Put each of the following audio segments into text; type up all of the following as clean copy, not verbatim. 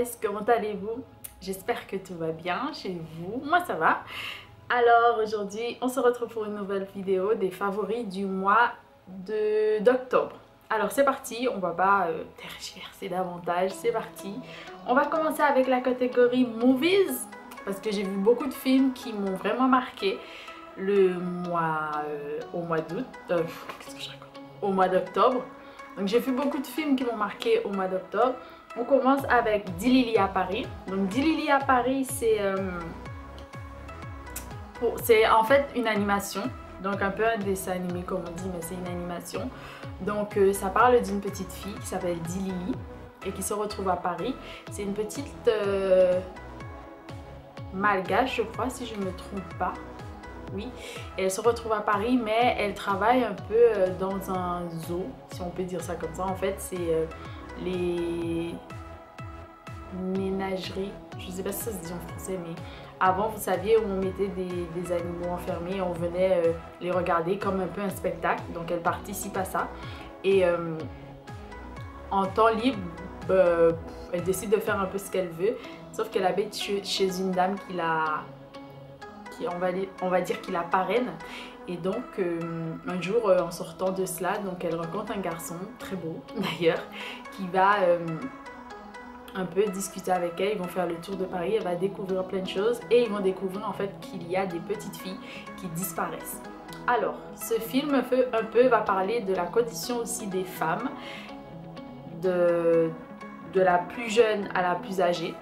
guys, comment allez-vous? J'espère que tout va bien chez vous, moi ça va. Alors aujourd'hui on se retrouve pour une nouvelle vidéo des favoris du mois d'octobre. Alors c'est parti, on va pas tergiverser davantage, c'est parti. On va commencer avec la catégorie Movies parce que j'ai vu beaucoup de films qui m'ont vraiment marqué au mois d'août, qu'est-ce que je raconte? Au mois d'octobre. Donc j'ai vu beaucoup de films qui m'ont marqué au mois d'octobre. On commence avec 10 Lily à Paris. Donc 10 Lily à Paris, c'est en fait une animation. Donc un peu un dessin animé comme on dit, mais c'est une animation. Donc ça parle d'une petite fille qui s'appelle 10 Lily et qui se retrouve à Paris. C'est une petite malgache, je crois, si je ne me trompe pas. Oui, et elle se retrouve à Paris, mais elle travaille un peu dans un zoo, si on peut dire ça comme ça. En fait, c'est les ménageries, je ne sais pas si ça se dit en français, mais avant, vous saviez, où on mettait des animaux enfermés, on venait les regarder comme un peu un spectacle. Donc, elle participe à ça. Et en temps libre, elle décide de faire un peu ce qu'elle veut. Sauf qu'elle habite chez une dame on va dire qu'il la parraine. Et donc un jour en sortant de cela, donc elle rencontre un garçon très beau d'ailleurs qui va un peu discuter avec elle. Ils vont faire le tour de Paris, elle va découvrir plein de choses et ils vont découvrir en fait qu'il y a des petites filles qui disparaissent. Alors ce film un peu va parler de la condition aussi des femmes, de la plus jeune à la plus âgée.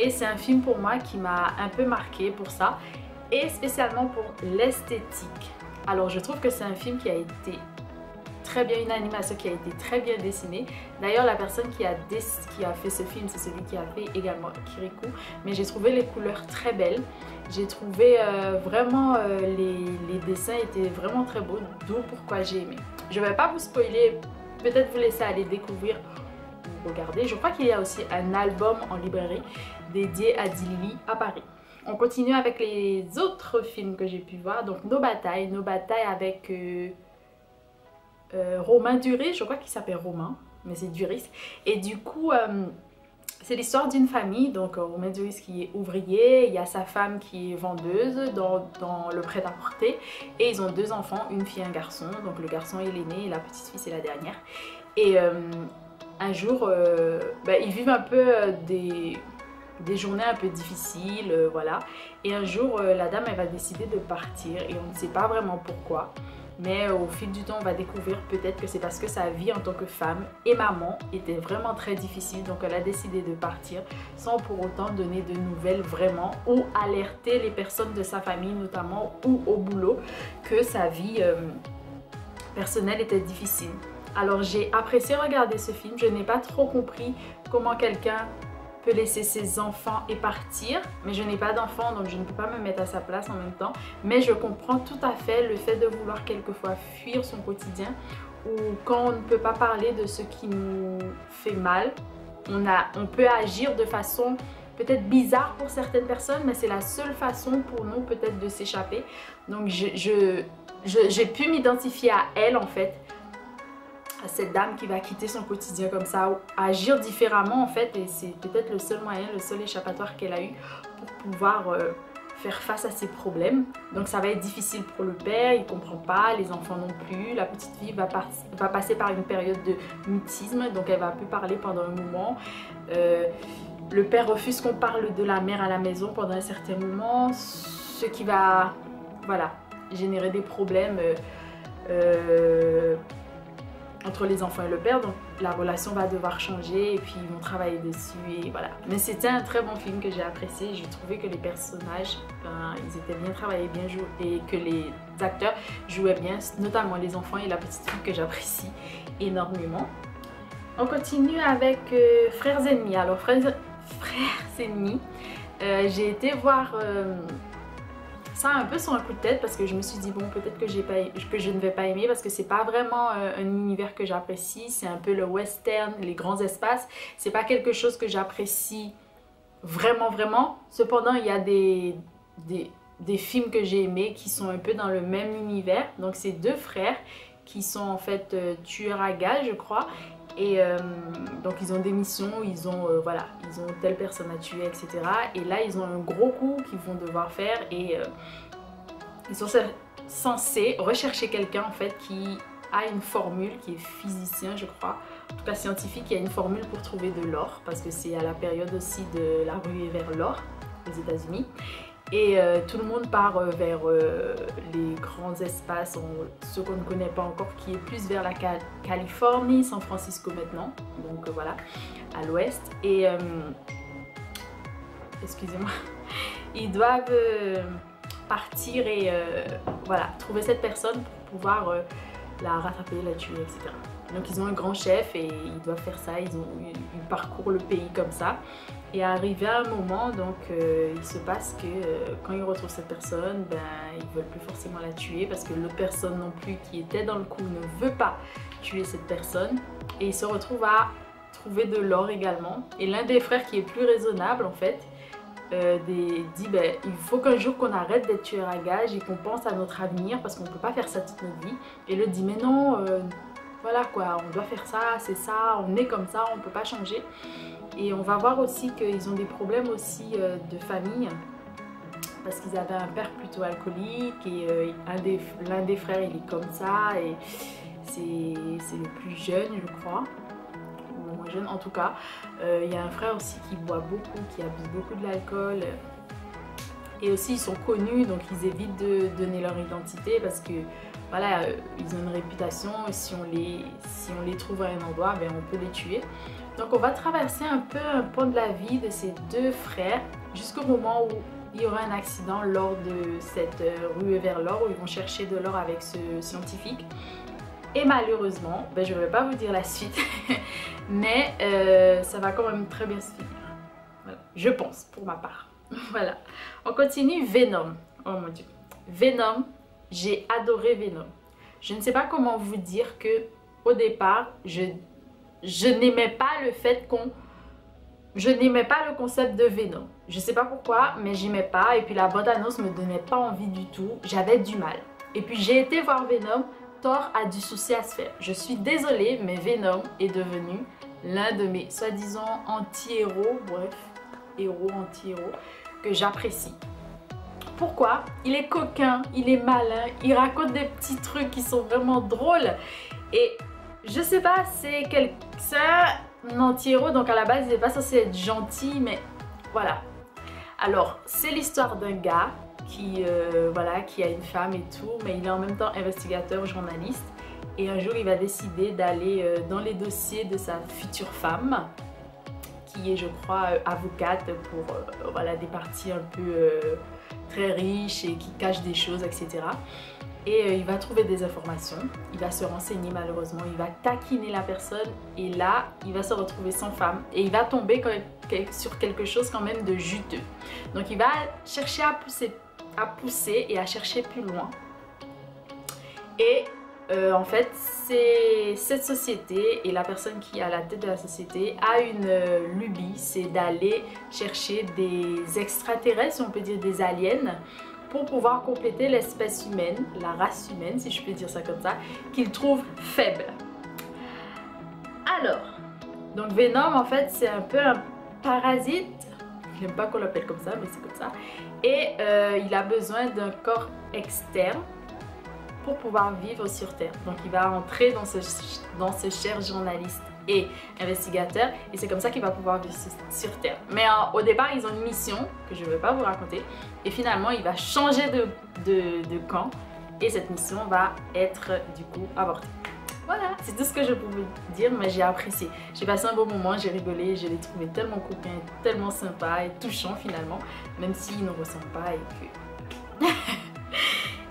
Et c'est un film pour moi qui m'a un peu marqué pour ça et spécialement pour l'esthétique. Alors je trouve que c'est un film qui a été très bien, une animation qui a été très bien dessinée. D'ailleurs la personne qui a fait ce film, c'est celui qui a fait également Kirikou. Mais j'ai trouvé les couleurs très belles. J'ai trouvé vraiment les dessins étaient vraiment très beaux, d'où pourquoi j'ai aimé. Je ne vais pas vous spoiler, peut-être vous laisser aller découvrir. Regardez, je crois qu'il y a aussi un album en librairie dédié à 10 Lily à Paris. On continue avec les autres films que j'ai pu voir. Donc Nos batailles avec Romain Duris, je crois qu'il s'appelle Romain, mais c'est Duris. Et du coup, c'est l'histoire d'une famille. Donc Romain Duris qui est ouvrier, il y a sa femme qui est vendeuse dans le prêt-à-porter. Et ils ont deux enfants, une fille et un garçon. Donc le garçon est l'aîné et la petite fille c'est la dernière. Et un jour, ils vivent un peu des journées un peu difficiles, voilà. Et un jour, la dame, elle va décider de partir et on ne sait pas vraiment pourquoi. Mais au fil du temps, on va découvrir peut-être que c'est parce que sa vie en tant que femme et maman était vraiment très difficile. Donc elle a décidé de partir sans pour autant donner de nouvelles vraiment ou alerter les personnes de sa famille notamment ou au boulot que sa vie personnelle était difficile. Alors j'ai apprécié regarder ce film, je n'ai pas trop compris comment quelqu'un peut laisser ses enfants et partir, mais je n'ai pas d'enfant donc je ne peux pas me mettre à sa place en même temps, mais je comprends tout à fait le fait de vouloir quelquefois fuir son quotidien ou quand on ne peut pas parler de ce qui nous fait mal, on peut agir de façon peut-être bizarre pour certaines personnes, mais c'est la seule façon pour nous peut-être de s'échapper. Donc j'ai pu m'identifier à elle en fait, à cette dame qui va quitter son quotidien comme ça, ou agir différemment en fait, et c'est peut-être le seul moyen, le seul échappatoire qu'elle a eu pour pouvoir faire face à ses problèmes. Donc ça va être difficile pour le père, il comprend pas, les enfants non plus, la petite fille va passer par une période de mutisme, donc elle va plus parler pendant un moment. Le père refuse qu'on parle de la mère à la maison pendant un certain moment, ce qui va, voilà, générer des problèmes entre les enfants et le père, donc la relation va devoir changer et puis ils vont travailler dessus et voilà. Mais c'était un très bon film que j'ai apprécié, j'ai trouvé que les personnages, ils étaient bien travaillés, bien joués et que les acteurs jouaient bien, notamment les enfants et la petite fille que j'apprécie énormément. On continue avec Frères ennemis. Alors Frères ennemis, j'ai été voir ça un peu sur un coup de tête parce que je me suis dit bon peut-être que je ne vais pas aimer parce que c'est pas vraiment un univers que j'apprécie, c'est un peu le western, les grands espaces, c'est pas quelque chose que j'apprécie vraiment. Cependant il y a des films que j'ai aimés qui sont un peu dans le même univers. Donc c'est deux frères qui sont en fait tueurs à gages je crois Et donc ils ont des missions, voilà, ils ont telle personne à tuer, etc. Et là ils ont un gros coup qu'ils vont devoir faire et ils sont censés rechercher quelqu'un en fait qui a une formule, qui est physicien je crois, en tout cas scientifique, qui a une formule pour trouver de l'or, parce que c'est à la période aussi de la ruée vers l'or aux États-Unis. Et tout le monde part vers les grands espaces, ceux qu'on ne connaît pas encore, qui est plus vers la Californie, San Francisco maintenant, donc voilà, à l'ouest. Et excusez-moi, ils doivent partir et voilà, trouver cette personne pour pouvoir la rattraper, la tuer, etc. Donc ils ont un grand chef et ils doivent faire ça, ils parcourent le pays comme ça. Et arrivé à un moment, donc il se passe que quand ils retrouvent cette personne, ben, ils ne veulent plus forcément la tuer parce que l'autre personne non plus qui était dans le coup ne veut pas tuer cette personne. Et ils se retrouvent à trouver de l'or également. Et l'un des frères qui est plus raisonnable en fait, dit ben, il faut qu'un jour qu'on arrête d'être tueur à gages et qu'on pense à notre avenir parce qu'on ne peut pas faire ça toute notre vie. Et l'autre dit mais non, voilà quoi, on doit faire ça, c'est ça, on est comme ça, on ne peut pas changer. Et on va voir aussi qu'ils ont des problèmes aussi de famille parce qu'ils avaient un père plutôt alcoolique et l'un des frères il est comme ça et c'est le plus jeune je crois, ou le moins jeune en tout cas. Il y a un frère aussi qui boit beaucoup, qui abuse beaucoup de l'alcool. Et aussi ils sont connus donc ils évitent de donner leur identité parce que voilà, ils ont une réputation et si on les trouve à un endroit, ben, on peut les tuer. Donc on va traverser un peu un pont de la vie de ces deux frères jusqu'au moment où il y aura un accident lors de cette ruée vers l'or où ils vont chercher de l'or avec ce scientifique. Et malheureusement, ben, je ne vais pas vous dire la suite, mais ça va quand même très bien se finir. Voilà. Je pense, pour ma part. Voilà. On continue. Venom. Oh mon dieu. Venom. J'ai adoré Venom. Je ne sais pas comment vous dire que au départ, je n'aimais pas le fait je n'aimais pas le concept de Venom. Je ne sais pas pourquoi, mais j'aimais pas. Et puis la bande-annonce me donnait pas envie du tout. J'avais du mal. Et puis j'ai été voir Venom. Thor a du souci à se faire. Je suis désolée, mais Venom est devenu l'un de mes soi-disant anti-héros, bref, héros, anti-héros, que j'apprécie. Pourquoi? Il est coquin, il est malin, il raconte des petits trucs qui sont vraiment drôles. Et je sais pas, c'est un anti-héros, donc à la base il n'est pas censé être gentil, mais voilà. Alors, c'est l'histoire d'un gars voilà, qui a une femme et tout, mais il est en même temps investigateur, journaliste. Et un jour il va décider d'aller dans les dossiers de sa future femme, qui est je crois avocate pour voilà, des parties un peu très riches et qui cachent des choses, etc. Et il va trouver des informations, il va se renseigner malheureusement, il va taquiner la personne et là il va se retrouver sans femme et il va tomber sur quelque chose quand même de juteux. Donc il va chercher à pousser et à chercher plus loin. Et en fait, c'est cette société et la personne qui est à la tête de la société a une lubie, c'est d'aller chercher des extraterrestres, si on peut dire des aliens, pour pouvoir compléter l'espèce humaine, la race humaine, si je peux dire ça comme ça, qu'ils trouvent faible. Alors, donc Venom en fait c'est un peu un parasite, j'aime pas qu'on l'appelle comme ça, mais c'est comme ça, et il a besoin d'un corps externe pour pouvoir vivre sur Terre. Donc il va entrer dans ce cher journaliste et investigateur et c'est comme ça qu'il va pouvoir vivre sur Terre. Mais au départ ils ont une mission que je ne vais pas vous raconter et finalement il va changer de camp et cette mission va être du coup avortée. Voilà, c'est tout ce que je pouvais dire, mais j'ai apprécié. J'ai passé un beau moment, j'ai rigolé, je l'ai trouvé tellement coquin, tellement sympa et touchant finalement, même s'il ne ressemble pas et que...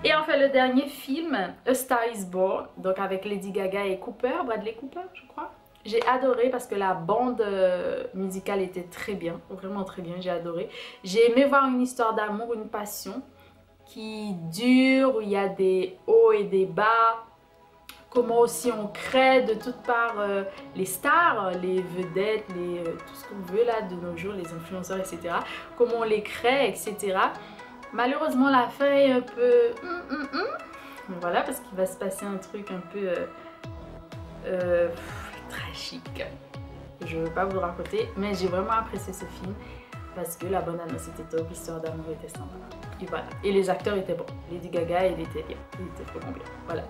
Et enfin le dernier film, A Star is Born, donc avec Lady Gaga et Bradley Cooper je crois. J'ai adoré parce que la bande musicale était très bien, vraiment très bien, j'ai adoré. J'ai aimé voir une histoire d'amour, une passion qui dure, où il y a des hauts et des bas. Comment aussi on crée de toutes parts les stars, les vedettes, tout ce qu'on veut là de nos jours, les influenceurs, etc. Comment on les crée, etc. Malheureusement la fin est un peu... Voilà, parce qu'il va se passer un truc un peu tragique. Je ne veux pas vous le raconter, mais j'ai vraiment apprécié ce film parce que la bonne annonce était top, l'histoire d'amour était sympa. Et voilà. Et les acteurs étaient bons. Lady Gaga, il était bien. Il était vraiment bien. Voilà.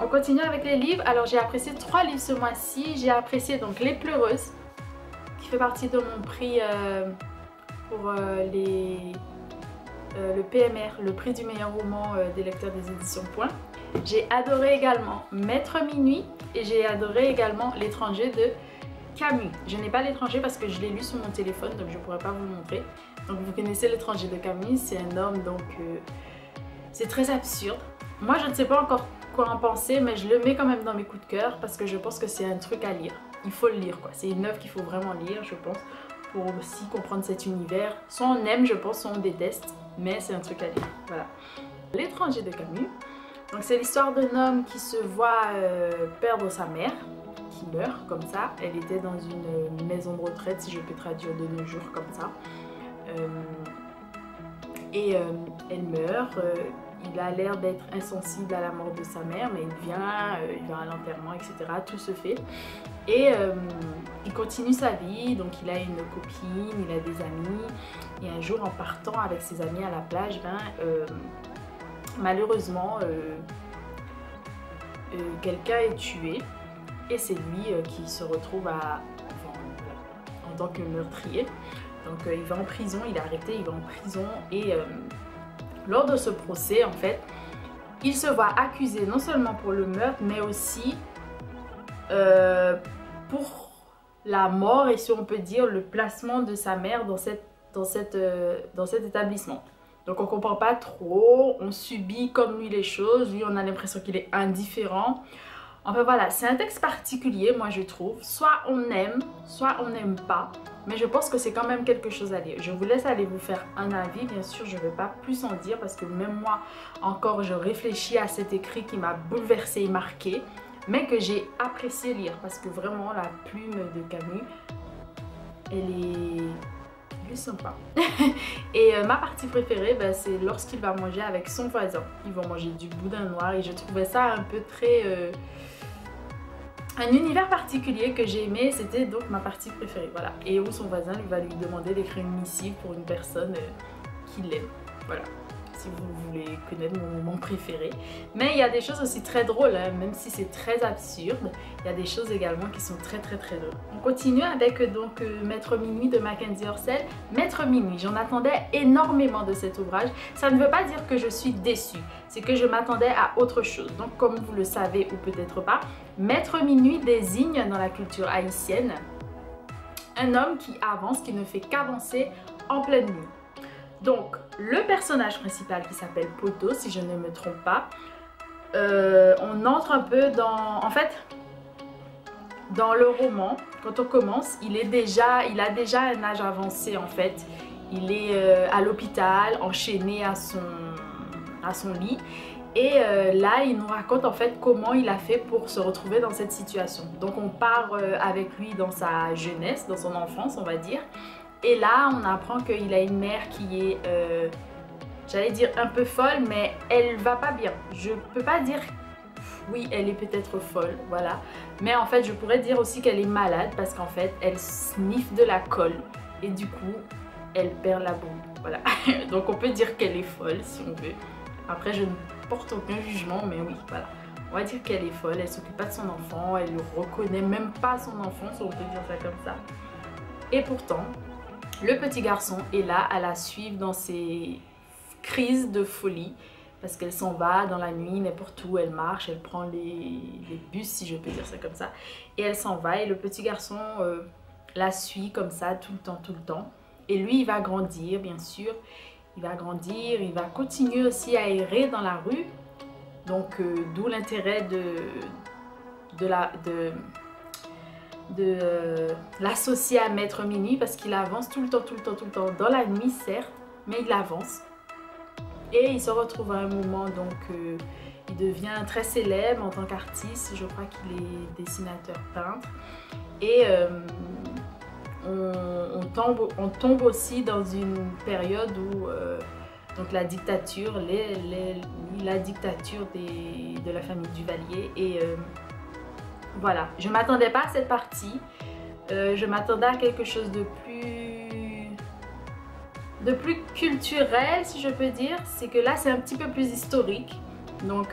On continue avec les livres. Alors j'ai apprécié 3 livres ce mois-ci. J'ai apprécié donc Les Pleureuses, qui fait partie de mon prix pour le PMR, le prix du meilleur roman des lecteurs des éditions Point. J'ai adoré également Maître Minuit et j'ai adoré également L'étranger de Camus. Je n'ai pas L'étranger parce que je l'ai lu sur mon téléphone, donc je ne pourrais pas vous le montrer. Donc vous connaissez L'étranger de Camus, c'est un homme, donc c'est très absurde. Moi je ne sais pas encore quoi en penser, mais je le mets quand même dans mes coups de cœur parce que je pense que c'est un truc à lire. Il faut le lire quoi, c'est une œuvre qu'il faut vraiment lire je pense, pour aussi comprendre cet univers. Soit on aime je pense, soit on déteste, mais c'est un truc à lire, voilà. L'étranger de Camus. Donc c'est l'histoire d'un homme qui se voit perdre sa mère, qui meurt comme ça. Elle était dans une maison de retraite, si je peux traduire de nos jours comme ça. Elle meurt, il a l'air d'être insensible à la mort de sa mère, mais il vient à l'enterrement, etc. Tout se fait. Et il continue sa vie, donc il a une copine, il a des amis. Et un jour, en partant avec ses amis à la plage, malheureusement, quelqu'un est tué et c'est lui qui se retrouve en tant que meurtrier. Donc il va en prison, il est arrêté, il va en prison et lors de ce procès, en fait, il se voit accusé non seulement pour le meurtre, mais aussi pour la mort et si on peut dire le placement de sa mère dans cet établissement. Donc on comprend pas trop, on subit comme lui les choses, lui on a l'impression qu'il est indifférent. Enfin voilà, c'est un texte particulier moi je trouve, soit on aime pas, mais je pense que c'est quand même quelque chose à lire. Je vous laisse aller vous faire un avis, bien sûr je ne vais pas plus en dire parce que même moi encore je réfléchis à cet écrit qui m'a bouleversée et marquée, mais que j'ai apprécié lire parce que vraiment la plume de Camus, elle est sympa. Et ma partie préférée, c'est lorsqu'il va manger avec son voisin. Ils vont manger du boudin noir et je trouvais ça un peu très... un univers particulier que j'ai aimé, c'était donc ma partie préférée, voilà. Et où son voisin lui va lui demander d'écrire une missive pour une personne qu'il aime, voilà. Si vous voulez connaître mon moment préféré. Mais il y a des choses aussi très drôles, hein, même si c'est très absurde. Il y a des choses également qui sont très drôles. On continue avec donc Maître Minuit de Mackenzie Orsel. Maître Minuit, j'en attendais énormément de cet ouvrage. Ça ne veut pas dire que je suis déçue, c'est que je m'attendais à autre chose. Donc comme vous le savez ou peut-être pas, Maître Minuit désigne dans la culture haïtienne un homme qui avance, qui ne fait qu'avancer en pleine nuit. Donc, le personnage principal qui s'appelle Poto, si je ne me trompe pas, on entre un peu dans... En fait, dans le roman, quand on commence, il a déjà un âge avancé en fait. Il est à l'hôpital, enchaîné à son lit. Et là, il nous raconte en fait comment il a fait pour se retrouver dans cette situation. Donc, on part avec lui dans sa jeunesse, dans son enfance, on va dire. Et là, on apprend qu'il a une mère qui est, j'allais dire un peu folle, mais elle va pas bien. Je peux pas dire, oui, elle est peut-être folle, voilà. Mais en fait, je pourrais dire aussi qu'elle est malade parce qu'en fait, elle sniffe de la colle. Et du coup, elle perd la boue, voilà. Donc on peut dire qu'elle est folle si on veut. Après, je ne porte aucun jugement, mais oui, voilà. On va dire qu'elle est folle, elle s'occupe pas de son enfant, elle ne reconnaît même pas son enfant, si on peut dire ça comme ça. Et pourtant... le petit garçon est là à la suivre dans ses crises de folie parce qu'elle s'en va dans la nuit, n'importe où, elle marche, elle prend les bus si je peux dire ça comme ça et elle s'en va et le petit garçon la suit comme ça tout le temps et lui il va grandir bien sûr, il va grandir, il va continuer aussi à errer dans la rue donc d'où l'intérêt de l'associer à Maître Minuit parce qu'il avance tout le temps dans la nuit certes mais il avance et il se retrouve à un moment donc il devient très célèbre en tant qu'artiste, je crois qu'il est dessinateur peintre et on tombe aussi dans une période où donc la dictature, la dictature de la famille Duvalier et voilà, je m'attendais pas à cette partie. Je m'attendais à quelque chose de plus culturel, si je peux dire. C'est que là, c'est un petit peu plus historique. Donc,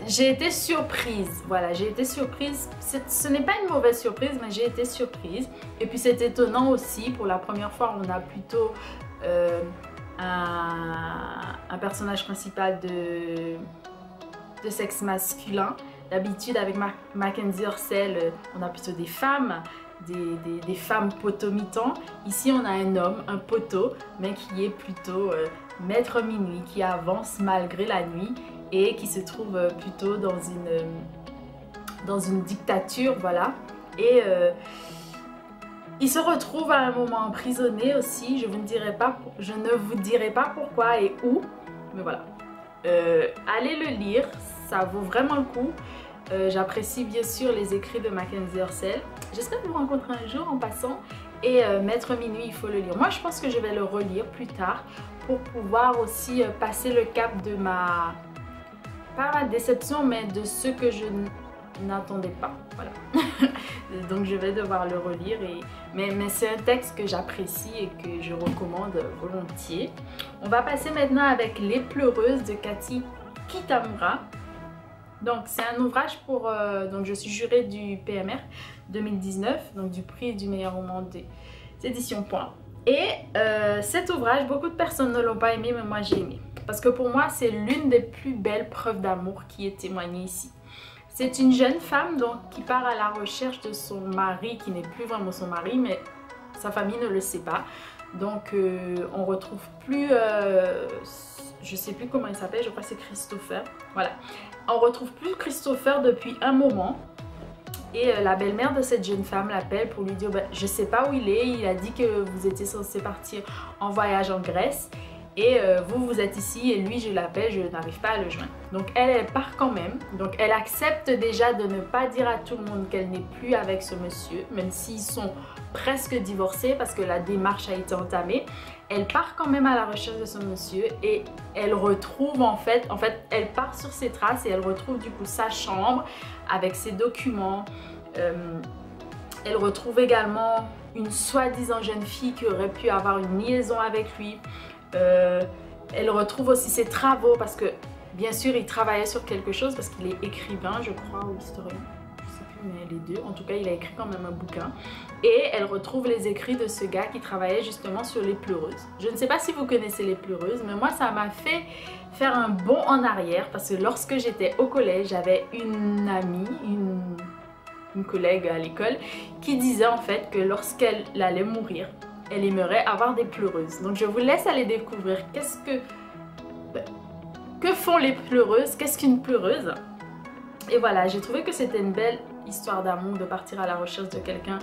j'ai été surprise. Voilà, j'ai été surprise. Ce n'est pas une mauvaise surprise, mais j'ai été surprise. Et puis, c'est étonnant aussi. Pour la première fois, on a plutôt un personnage principal de sexe masculin. D'habitude, avec Mackenzie Orsel, on a plutôt des femmes. Des femmes potomitans. Ici on a un homme, un poteau, mais qui est plutôt maître minuit, qui avance malgré la nuit et qui se trouve plutôt dans une dictature, voilà. Et il se retrouve à un moment emprisonné aussi. Je ne vous dirai pas pourquoi et où, mais voilà. Allez le lire, ça vaut vraiment le coup. J'apprécie bien sûr les écrits de Mackenzie Orsel. J'espère vous rencontrer un jour en passant. Et Maître Minuit, il faut le lire. Moi, je pense que je vais le relire plus tard pour pouvoir aussi passer le cap de pas ma déception, mais de ce que je n'attendais pas. Voilà. Donc, je vais devoir le relire. Mais c'est un texte que j'apprécie et que je recommande volontiers. On va passer maintenant avec Les Pleureuses de Cathy Kitamura. Donc c'est un ouvrage pour... donc je suis jurée du PMR 2019, donc du prix du meilleur roman des éditions Point. Et cet ouvrage, beaucoup de personnes ne l'ont pas aimé, mais moi j'ai aimé. Parce que pour moi, c'est l'une des plus belles preuves d'amour qui est témoignée ici. C'est une jeune femme donc, qui part à la recherche de son mari, qui n'est plus vraiment son mari, mais sa famille ne le sait pas. Donc on retrouve plus... je sais plus comment il s'appelle, je crois que c'est Christopher. Voilà. On retrouve plus Christopher depuis un moment. Et la belle-mère de cette jeune femme l'appelle pour lui dire bah, je sais pas où il est, il a dit que vous étiez censé partir en voyage en Grèce. Et vous êtes ici et lui je l'appelle, je n'arrive pas à le joindre. Donc elle part quand même. Donc elle accepte déjà de ne pas dire à tout le monde qu'elle n'est plus avec ce monsieur, même s'ils sont presque divorcés parce que la démarche a été entamée. Elle part quand même à la recherche de ce monsieur et elle retrouve en fait elle part sur ses traces et elle retrouve du coup sa chambre avec ses documents. Elle retrouve également une soi-disant jeune fille qui aurait pu avoir une liaison avec lui. Elle retrouve aussi ses travaux parce que bien sûr il travaillait sur quelque chose parce qu'il est écrivain je crois ou historien, je sais plus mais les deux, en tout cas il a écrit quand même un bouquin. Et elle retrouve les écrits de ce gars qui travaillait justement sur Les Pleureuses. Je ne sais pas si vous connaissez Les Pleureuses, mais moi ça m'a fait faire un bond en arrière parce que lorsque j'étais au collège, j'avais une amie, une collègue à l'école qui disait en fait que lorsqu'elle allait mourir, elle aimerait avoir des pleureuses. Donc je vous laisse aller découvrir que font les pleureuses, qu'est-ce qu'une pleureuse. Et voilà, j'ai trouvé que c'était une belle histoire d'amour de partir à la recherche de quelqu'un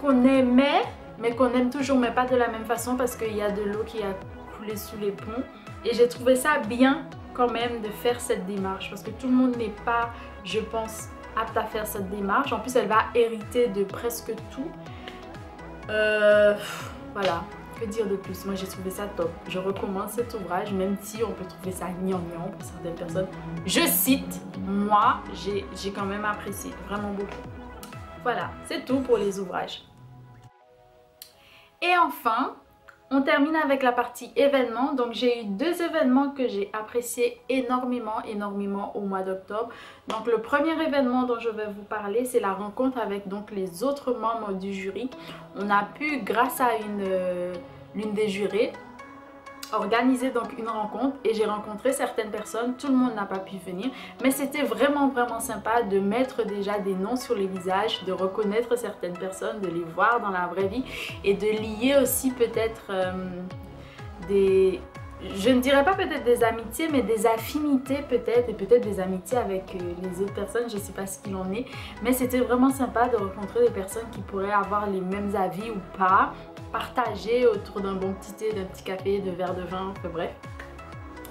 qu'on aimait, mais qu'on aime toujours, mais pas de la même façon parce qu'il y a de l'eau qui a coulé sous les ponts. Et j'ai trouvé ça bien quand même de faire cette démarche parce que tout le monde n'est pas, je pense, apte à faire cette démarche. En plus, elle va hériter de presque tout. Voilà, que dire de plus? Moi j'ai trouvé ça top. Je recommande cet ouvrage même si on peut trouver ça gnangnan pour certaines personnes. Je cite, moi j'ai quand même apprécié, vraiment beaucoup. Voilà, c'est tout pour les ouvrages. Et enfin, on termine avec la partie événements. Donc j'ai eu deux événements que j'ai appréciés énormément au mois d'octobre. Donc le premier événement dont je vais vous parler, c'est la rencontre avec donc les autres membres du jury. On a pu, grâce à l'une des jurées, organiser donc une rencontre et j'ai rencontré certaines personnes. Tout le monde n'a pas pu venir, mais c'était vraiment sympa de mettre déjà des noms sur les visages, de reconnaître certaines personnes, de les voir dans la vraie vie et de lier aussi peut-être je ne dirais pas peut-être des amitiés, mais des affinités peut-être, et peut-être des amitiés avec les autres personnes, je ne sais pas ce qu'il en est. Mais c'était vraiment sympa de rencontrer des personnes qui pourraient avoir les mêmes avis ou pas, partager autour d'un bon petit thé, d'un petit café, de verre de vin, enfin bref.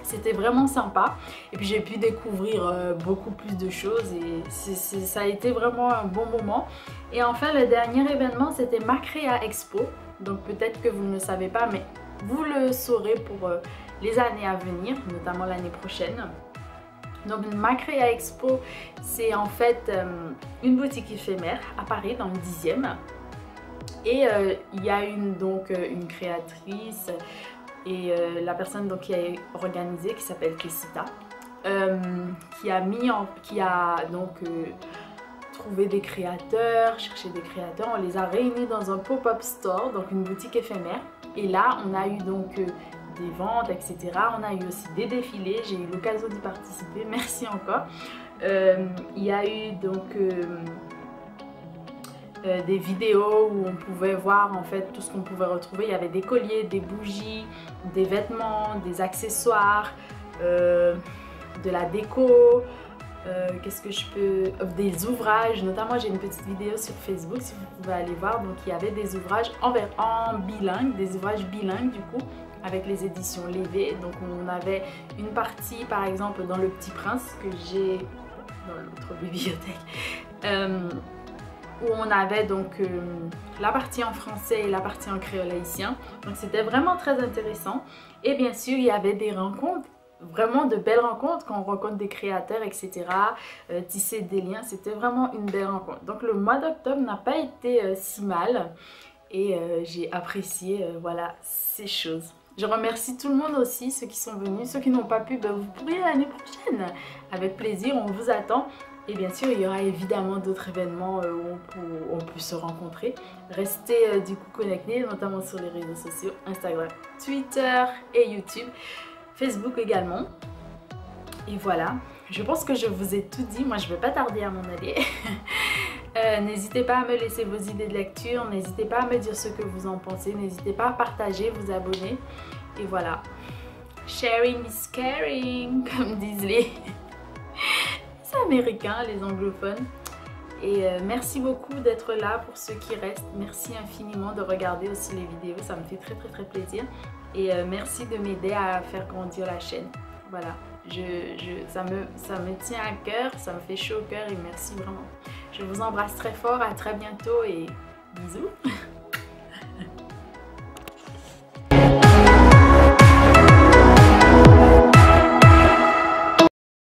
C'était vraiment sympa. Et puis j'ai pu découvrir beaucoup plus de choses et ça a été vraiment un bon moment. Et enfin, le dernier événement, c'était Macréa Expo. Donc peut-être que vous ne le savez pas, mais vous le saurez pour les années à venir, notamment l'année prochaine. Donc ma Créa Expo, c'est en fait une boutique éphémère à Paris dans le 10e. Et il y a une créatrice et la personne donc, qui a organisé, qui s'appelle Kessita, qui a trouvé des créateurs, cherché des créateurs. On les a réunis dans un pop-up store, donc une boutique éphémère. Et là, on a eu donc des ventes, etc. On a eu aussi des défilés. J'ai eu l'occasion d'y participer. Merci encore. Il y a eu donc des vidéos où on pouvait voir en fait tout ce qu'on pouvait retrouver. Il y avait des colliers, des bougies, des vêtements, des accessoires, de la déco. Qu'est-ce que je peux... Des ouvrages, notamment j'ai une petite vidéo sur Facebook si vous pouvez aller voir. Donc il y avait des ouvrages en bilingue, des ouvrages bilingues du coup, avec les éditions Lévé. Donc on avait une partie par exemple dans Le Petit Prince que j'ai dans l'autre bibliothèque, où on avait donc la partie en français et la partie en créole haïtien. Donc c'était vraiment très intéressant. Et bien sûr il y avait des rencontres, vraiment de belles rencontres quand on rencontre des créateurs, etc. Tisser des liens, c'était vraiment une belle rencontre. Donc le mois d'octobre n'a pas été si mal et j'ai apprécié voilà, ces choses. Je remercie tout le monde aussi, ceux qui sont venus, ceux qui n'ont pas pu, vous pourriez l'année prochaine. Avec plaisir, on vous attend. Et bien sûr, il y aura évidemment d'autres événements où on peut se rencontrer. Restez du coup connectés, notamment sur les réseaux sociaux, Instagram, Twitter et YouTube. Facebook également. Et voilà, je pense que je vous ai tout dit. Moi je ne vais pas tarder à m'en aller. N'hésitez pas à me laisser vos idées de lecture, n'hésitez pas à me dire ce que vous en pensez, n'hésitez pas à partager, vous abonner. Et voilà, sharing is caring, comme disent les Américains, les anglophones. Et merci beaucoup d'être là pour ceux qui restent. Merci infiniment de regarder aussi les vidéos, ça me fait très plaisir. Et merci de m'aider à faire grandir la chaîne. Voilà, ça me tient à cœur, ça me fait chaud au cœur et merci vraiment. Je vous embrasse très fort, à très bientôt et bisous.